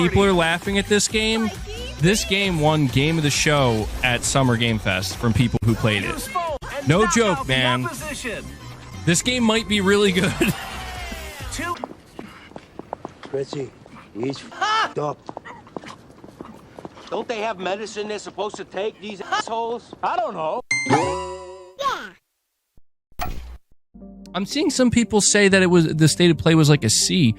people are laughing at this game. This game won Game of the Show at Summer Game Fest from people who played it. No joke, man. This game might be really good. Fritzy, he's up. Don't they have medicine they're supposed to take, these assholes? I don't know. I'm seeing some people say that the state of play was like a C.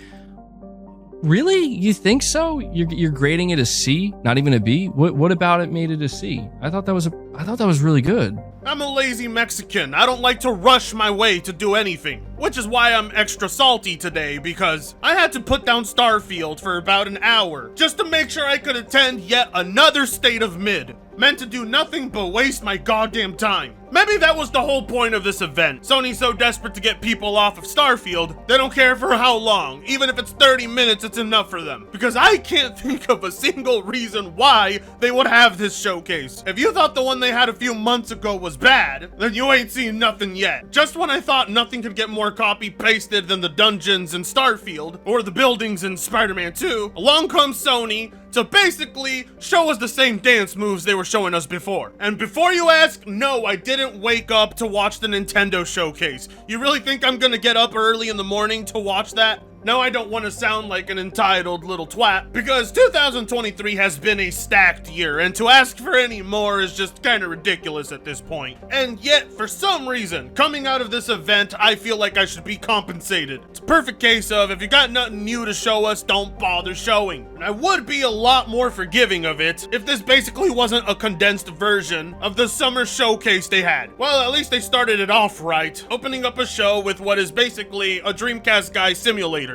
Really? You think so? You're grading it a C, not even a B? What about it made it a C? I thought that was really good. I'm a lazy Mexican. I don't like to rush my way to do anything, which is why I'm extra salty today, because I had to put down Starfield for about an hour just to make sure I could attend yet another State of Mid, meant to do nothing but waste my goddamn time. Maybe that was the whole point of this event. Sony's so desperate to get people off of Starfield, they don't care for how long. Even if it's 30 minutes, it's enough for them. Because I can't think of a single reason why they would have this showcase. If you thought the one they had a few months ago was bad, then you ain't seen nothing yet. Just when I thought nothing could get more copy-pasted than the dungeons in Starfield, or the buildings in Spider-Man 2, along comes Sony to basically show us the same dance moves they were showing us before. And before you ask, no, I didn't wake up to watch the Nintendo showcase. You really think I'm gonna get up early in the morning to watch that? No, I don't want to sound like an entitled little twat, because 2023 has been a stacked year, and to ask for any more is just kind of ridiculous at this point. And yet, for some reason, coming out of this event, I feel like I should be compensated. It's a perfect case of, if you got nothing new to show us, don't bother showing. And I would be a lot more forgiving of it if this basically wasn't a condensed version of the summer showcase they had. Well, at least they started it off right, opening up a show with what is basically a Dreamcast guy simulator.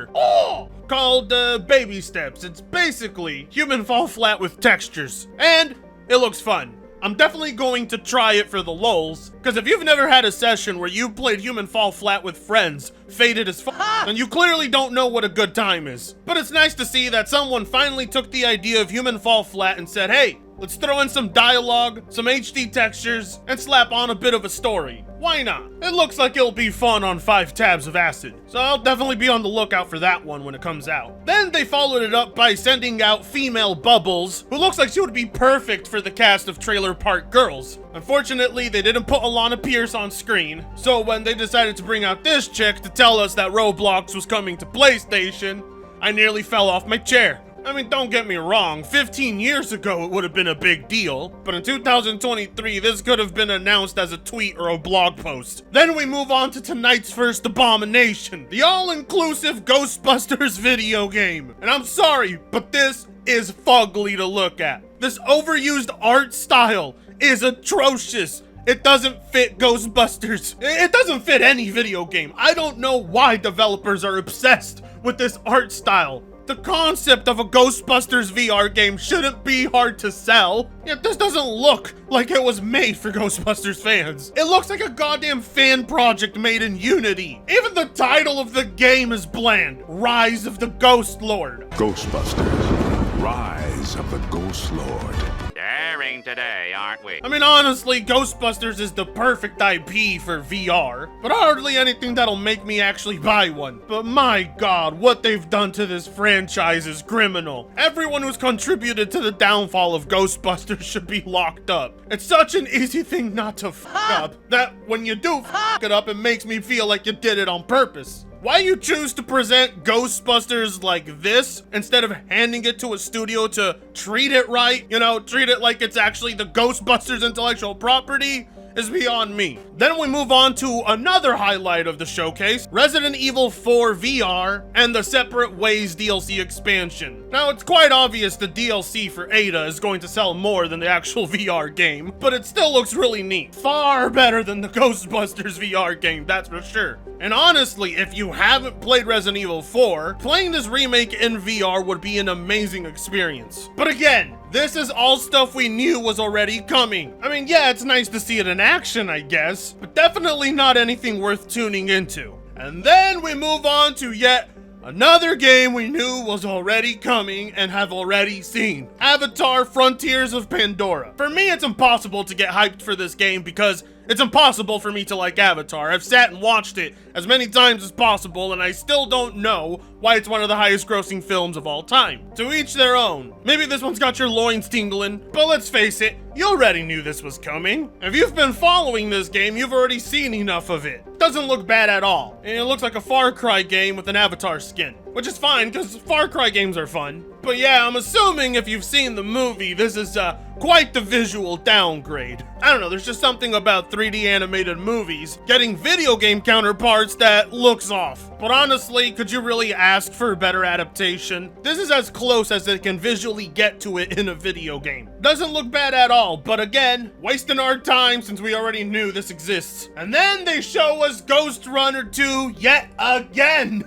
Called Baby Steps. It's basically Human Fall Flat with textures, and it looks fun. I'm definitely going to try it for the lulz, because if you've never had a session where you played Human Fall Flat with friends, faded as fuck, then you clearly don't know what a good time is. But it's nice to see that someone finally took the idea of Human Fall Flat and said, hey, let's throw in some dialogue, some HD textures, and slap on a bit of a story. Why not? It looks like it'll be fun on 5 tabs of acid, so I'll definitely be on the lookout for that one when it comes out. Then they followed it up by sending out female Bubbles, who looks like she would be perfect for the cast of Trailer Park Girls. Unfortunately, they didn't put Alana Pierce on screen, so when they decided to bring out this chick to tell us that Roblox was coming to PlayStation, I nearly fell off my chair. I mean, don't get me wrong, 15 years ago it would have been a big deal, but in 2023 this could have been announced as a tweet or a blog post. Then we move on to tonight's first abomination, the All-Inclusive Ghostbusters video game. And I'm sorry, but this is fugly to look at. This overused art style is atrocious. It doesn't fit Ghostbusters. It doesn't fit any video game. I don't know why developers are obsessed with this art style. The concept of a Ghostbusters VR game shouldn't be hard to sell. Yet this doesn't look like it was made for Ghostbusters fans. It looks like a goddamn fan project made in Unity. Even the title of the game is bland. Rise of the Ghost Lord. Ghostbusters, Rise of the Ghost Lord. Daring today, aren't we? I mean, honestly, Ghostbusters is the perfect IP for VR, but hardly anything that'll make me actually buy one. But my god, what they've done to this franchise is criminal. Everyone who's contributed to the downfall of Ghostbusters should be locked up. It's such an easy thing not to fuck up, that when you do fuck it up, it makes me feel like you did it on purpose. Why you choose to present Ghostbusters like this instead of handing it to a studio to treat it right, you know, treat it like it's actually the Ghostbusters intellectual property, is beyond me. Then we move on to another highlight of the showcase, Resident Evil 4 VR and the Separate Ways DLC expansion. Now, it's quite obvious the DLC for Ada is going to sell more than the actual VR game, but it still looks really neat. Far better than the Ghostbusters VR game, that's for sure. And honestly, if you haven't played Resident Evil 4, playing this remake in VR would be an amazing experience. But again, this is all stuff we knew was already coming. I mean, yeah, it's nice to see it in action, I guess, but definitely not anything worth tuning into. And then we move on to yet another game we knew was already coming and have already seen. Avatar: Frontiers of Pandora. For me, it's impossible to get hyped for this game because It's impossible for me to like Avatar. I've sat and watched it as many times as possible, and I still don't know why it's one of the highest grossing films of all time. To each their own. Maybe this one's got your loins tingling, but let's face it, you already knew this was coming. If you've been following this game, you've already seen enough of it. Doesn't look bad at all, and it looks like a Far Cry game with an Avatar skin, which is fine, because Far Cry games are fun. But yeah, I'm assuming if you've seen the movie, this is quite the visual downgrade. I don't know, there's just something about 3D animated movies getting video game counterparts that looks off. But honestly, could you really ask for a better adaptation? This is as close as it can visually get to it in a video game. Doesn't look bad at all, but again, wasting our time since we already knew this exists. And then they show us Ghost Runner 2 yet again.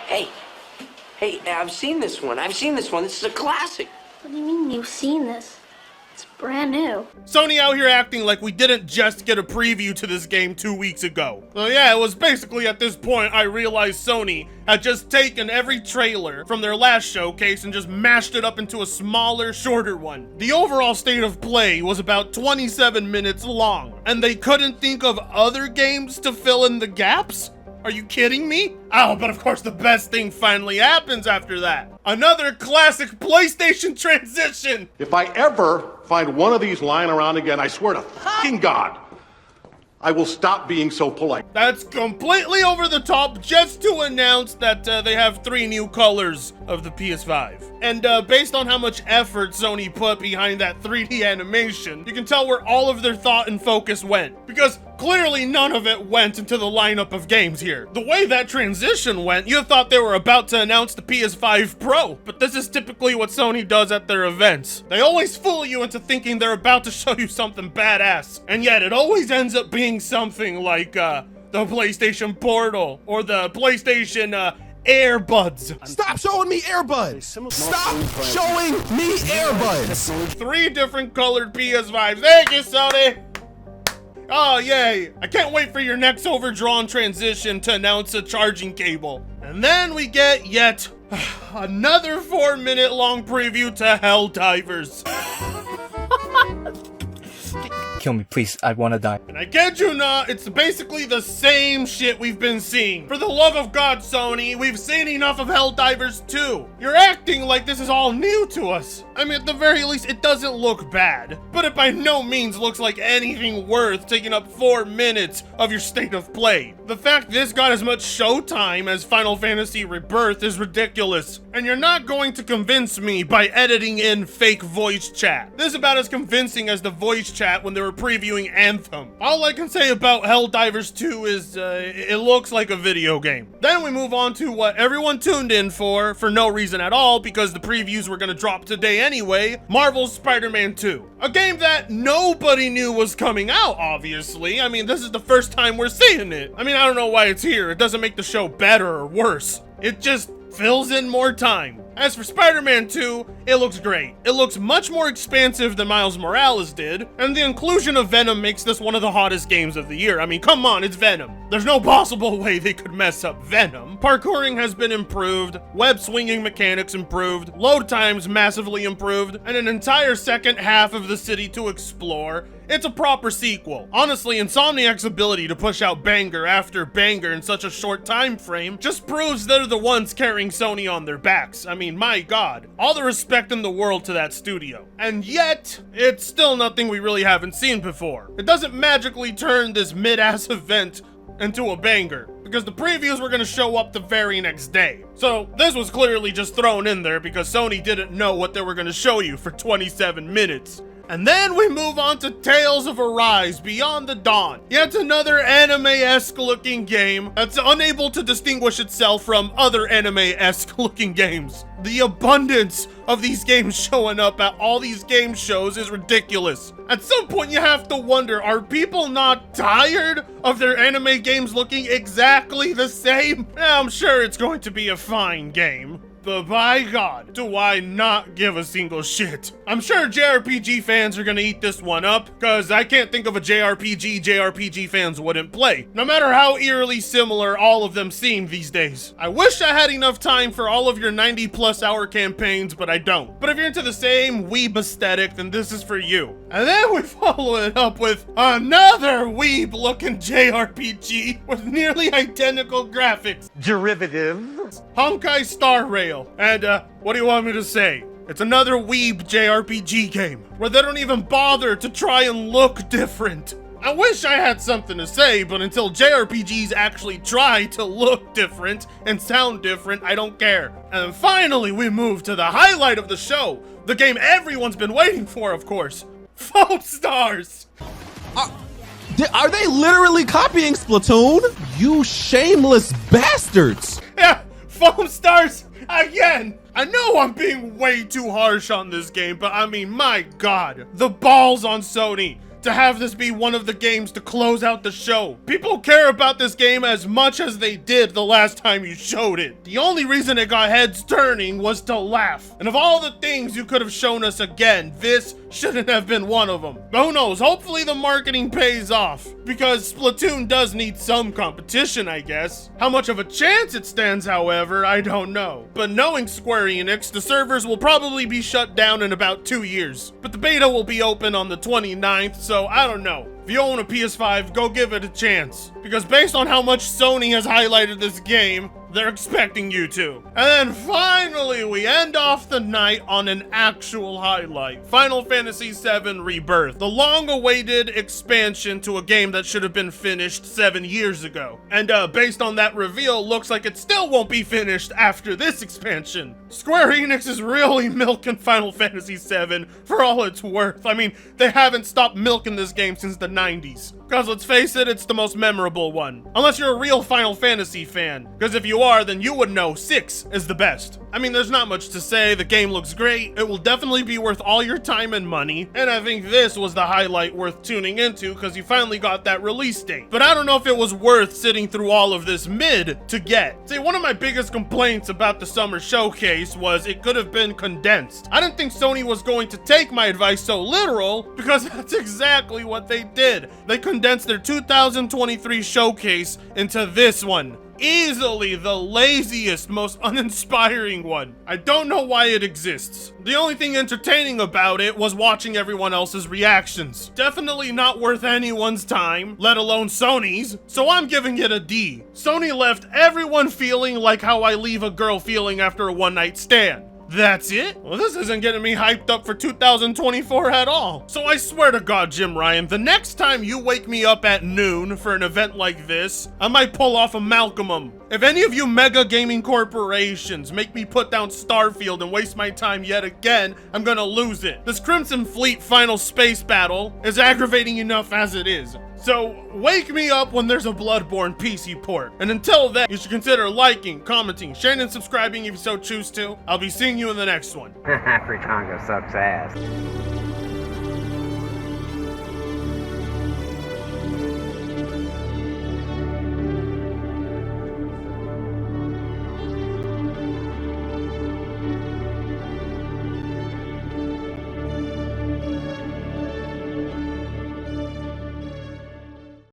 Hey, I've seen this one. This is a classic. What do you mean you've seen this? It's brand new. Sony out here acting like we didn't just get a preview to this game 2 weeks ago. So yeah, it was basically at this point I realized Sony had just taken every trailer from their last showcase and just mashed it up into a smaller, shorter one. The overall state of play was about 27 minutes long, and they couldn't think of other games to fill in the gaps? Are you kidding me? Oh, but of course the best thing finally happens after that. Another classic PlayStation transition. If I ever find one of these lying around again, I swear to fucking God, I will stop being so polite. That's completely over the top just to announce that they have 3 new colors of the PS5. And based on how much effort Sony put behind that 3D animation, you can tell where all of their thought and focus went. Because clearly none of it went into the lineup of games here. The way that transition went, you thought they were about to announce the PS5 Pro. But this is typically what Sony does at their events. They always fool you into thinking they're about to show you something badass. And yet it always ends up being something like the PlayStation Portal or the PlayStation Airbuds. Stop showing me Airbuds! Stop showing me Airbuds! 3 different colored PS5s. Thank you, Sony! Oh, yay! I can't wait for your next overdrawn transition to announce a charging cable. And then we get yet another 4-minute long preview to Helldivers. Kill me, please. I want to die. And I kid you not, it's basically the same shit we've been seeing. For the love of God, Sony, we've seen enough of Helldivers 2. You're acting like this is all new to us. I mean, at the very least, it doesn't look bad. But it by no means looks like anything worth taking up 4 minutes of your state of play. The fact this got as much showtime as Final Fantasy Rebirth is ridiculous. And you're not going to convince me by editing in fake voice chat. This is about as convincing as the voice chat when they were previewing Anthem. All I can say about Helldivers 2 is it looks like a video game. Then we move on to what everyone tuned in for no reason at all, because the previews were gonna drop today anyway, Marvel's Spider-Man 2. A game that nobody knew was coming out, obviously. I mean, this is the first time we're seeing it. I mean, I don't know why it's here. It doesn't make the show better or worse. It just fills in more time. As for Spider-Man 2, it looks great. It looks much more expansive than Miles Morales did, and the inclusion of Venom makes this one of the hottest games of the year. I mean, come on, it's Venom. There's no possible way they could mess up Venom. Parkouring has been improved, web swinging mechanics improved, load times massively improved, and an entire second half of the city to explore. It's a proper sequel. Honestly, Insomniac's ability to push out banger after banger in such a short time frame just proves they're the ones carrying Sony on their backs. I mean, my god. All the respect in the world to that studio. And yet, it's still nothing we really haven't seen before. It doesn't magically turn this mid-ass event into a banger, because the previews were gonna show up the very next day. So this was clearly just thrown in there because Sony didn't know what they were gonna show you for 27 minutes. And then we move on to Tales of Arise Beyond the Dawn. Yet another anime-esque looking game that's unable to distinguish itself from other anime-esque looking games. The abundance of these games showing up at all these game shows is ridiculous. At some point you have to wonder, are people not tired of their anime games looking exactly the same? I'm sure it's going to be a fine game. But by God, do I not give a single shit. I'm sure JRPG fans are gonna eat this one up, cause I can't think of a JRPG fans wouldn't play, no matter how eerily similar all of them seem these days. I wish I had enough time for all of your 90+ hour campaigns, but I don't. But if you're into the same weeb aesthetic, then this is for you. And then we follow it up with another weeb looking JRPG with nearly identical graphics. Derivative. Honkai Star Rail. And what do you want me to say? It's another weeb JRPG game where they don't even bother to try and look different. I wish I had something to say, but until JRPGs actually try to look different and sound different, I don't care. And finally, we move to the highlight of the show, the game everyone's been waiting for, of course, Foam Stars. Are they literally copying Splatoon? You shameless bastards! Yeah, Foam Stars again. I know I'm being way too harsh on this game, but I mean, my God, the balls on Sony to have this be one of the games to close out the show. People care about this game as much as they did the last time you showed it. The only reason it got heads turning was to laugh. And of all the things you could have shown us again, this shouldn't have been one of them. But who knows, hopefully the marketing pays off, because Splatoon does need some competition, I guess. How much of a chance it stands, however, I don't know. But knowing Square Enix, the servers will probably be shut down in about 2 years. But the beta will be open on the 29th, so I don't know. If you own a PS5, go give it a chance. Because based on how much Sony has highlighted this game, they're expecting you to. And then finally, we end off the night on an actual highlight. Final Fantasy VII Rebirth, the long-awaited expansion to a game that should have been finished 7 years ago. And based on that reveal, looks like it still won't be finished after this expansion. Square Enix is really milking Final Fantasy VII for all it's worth. I mean, they haven't stopped milking this game since the 90s. Because let's face it, it's the most memorable one. Unless you're a real Final Fantasy fan. Because if you are, then you would know 6 is the best. I mean, there's not much to say. The game looks great. It will definitely be worth all your time and money. And I think this was the highlight worth tuning into because you finally got that release date. But I don't know if it was worth sitting through all of this mid to get. See, one of my biggest complaints about the summer showcase was it could have been condensed. I didn't think Sony was going to take my advice so literal because that's exactly what they did. They condensed their 2023 showcase into this one. Easily the laziest, most uninspiring one. I don't know why it exists. The only thing entertaining about it was watching everyone else's reactions. Definitely not worth anyone's time, let alone Sony's, so I'm giving it a D. Sony left everyone feeling like how I leave a girl feeling after a one-night stand. That's it? Well, this isn't getting me hyped up for 2024 at all. So I swear to God, Jim Ryan, the next time you wake me up at noon for an event like this, I might pull off a Malcolmum. If any of you mega gaming corporations make me put down Starfield and waste my time yet again, I'm gonna lose it. This Crimson Fleet final space battle is aggravating enough as it is. So wake me up when there's a Bloodborne PC port. And until then, you should consider liking, commenting, sharing, and subscribing if you so choose to. I'll be seeing you in the next one. Fritango sucks ass.